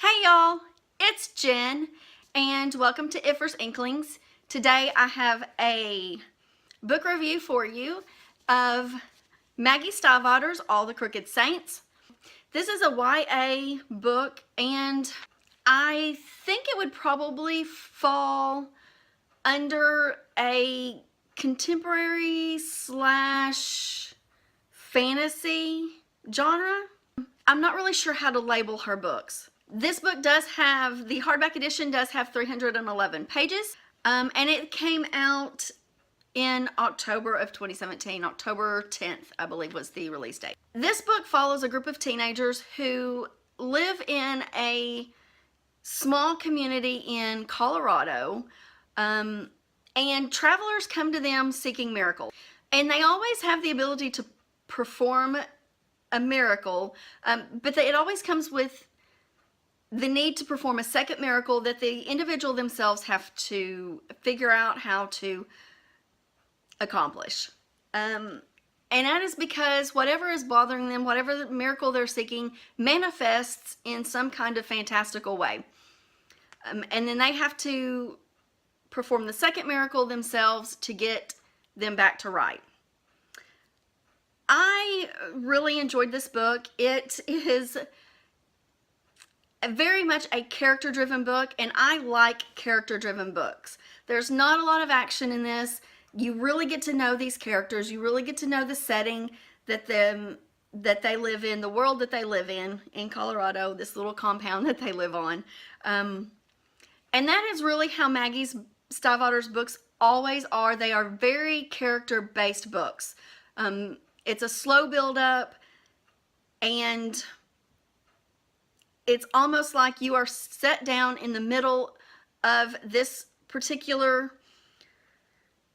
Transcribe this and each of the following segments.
Hey y'all, it's Jen and welcome to Iffer's Inklings. Today I have a book review for you of Maggie Stiefvater's All the Crooked Saints. This is a YA book and I think it would probably fall under a contemporary slash fantasy genre. I'm not really sure how to label her books. This book does have, the hardback edition does have 311 pages, and it came out in October of 2017. October 10th, I believe, was the release date. This book follows a group of teenagers who live in a small community in Colorado, and travelers come to them seeking miracles. And they always have the ability to perform a miracle, but it always comes with the need to perform a second miracle that the individual themselves have to figure out how to accomplish. And that is because whatever is bothering them, whatever the miracle they're seeking, manifests in some kind of fantastical way. And then they have to perform the second miracle themselves to get them back to right. I really enjoyed this book. It is very much a character-driven book, and I like character-driven books. There's not a lot of action in this. You really get to know these characters. You really get to know the setting that they live in, the world that they live in Colorado, this little compound that they live on. And that is really how Maggie Stiefvater's books always are. They are very character-based books. It's a slow build-up, and it's almost like you are set down in the middle of this particular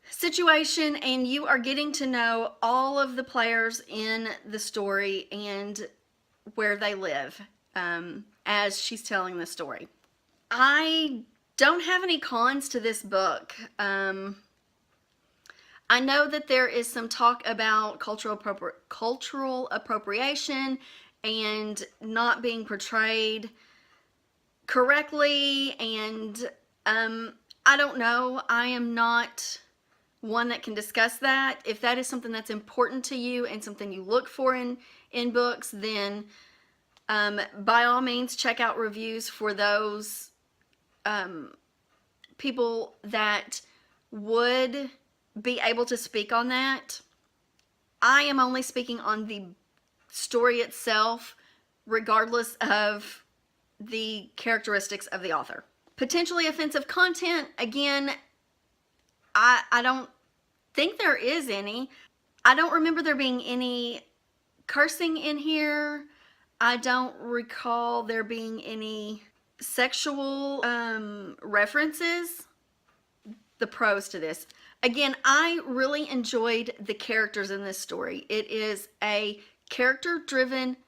situation and you are getting to know all of the players in the story and where they live as she's telling the story. I don't have any cons to this book. I know that there is some talk about cultural appropriation and not being portrayed correctly, and I don't know. I am not one that can discuss that. If that is something that's important to you and something you look for in books, then by all means check out reviews for those people that would be able to speak on that. I am only speaking on the story itself, regardless of the characteristics of the author. Potentially offensive content, again, I don't think there is any. I don't remember there being any cursing in here. I don't recall there being any sexual references. The pros to this. Again, I really enjoyed the characters in this story. It is a character-driven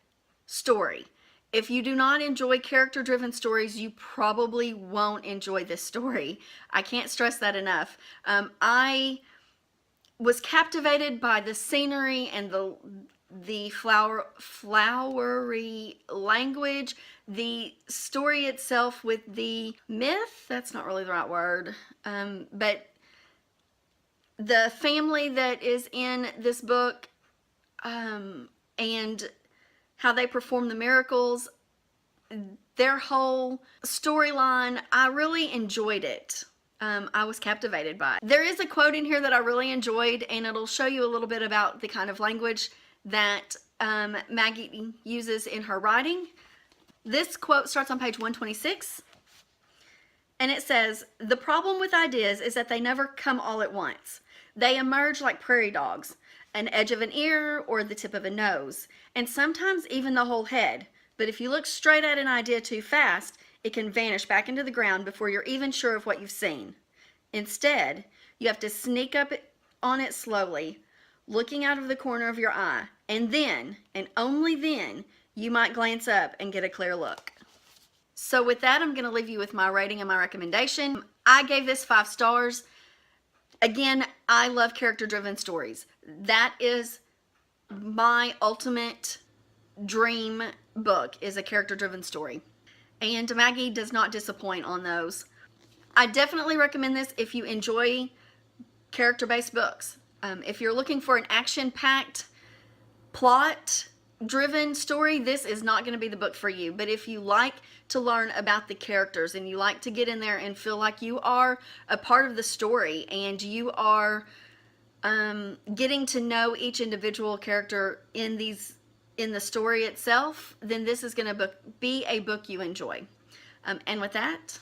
story. If you do not enjoy character-driven stories, you probably won't enjoy this story. I can't stress that enough. I was captivated by the scenery and the flowery language, the story itself with the myth, that's not really the right word, but the family that is in this book, and how they perform the miracles, their whole storyline, I really enjoyed it. I was captivated by it. There is a quote in here that I really enjoyed, and it'll show you a little bit about the kind of language that Maggie uses in her writing. This quote starts on page 126, and it says, "The problem with ideas is that they never come all at once. They emerge like prairie dogs, an edge of an ear or the tip of a nose, and sometimes even the whole head. But if you look straight at an idea too fast, it can vanish back into the ground before you're even sure of what you've seen. Instead, you have to sneak up on it slowly, looking out of the corner of your eye, and then, and only then, you might glance up and get a clear look." So with that, I'm going to leave you with my rating and my recommendation. I gave this 5 stars. Again, I love character-driven stories. That is my ultimate dream book, is a character-driven story. and Maggie does not disappoint on those. I definitely recommend this if you enjoy character-based books. If you're looking for an action-packed, plot-driven story, this is not going to be the book for you. But if you like to learn about the characters and you like to get in there and feel like you are a part of the story and you are getting to know each individual character in the story itself, then this is going to be a book you enjoy. And with that,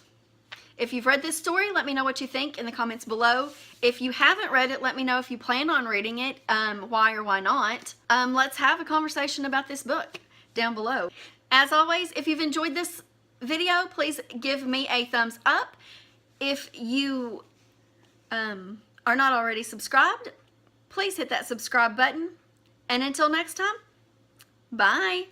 if you've read this story, let me know what you think in the comments below. If you haven't read it, let me know if you plan on reading it, why or why not. Let's have a conversation about this book down below. As always, if you've enjoyed this video, please give me a thumbs up. If you are not already subscribed, please hit that subscribe button. And until next time, bye.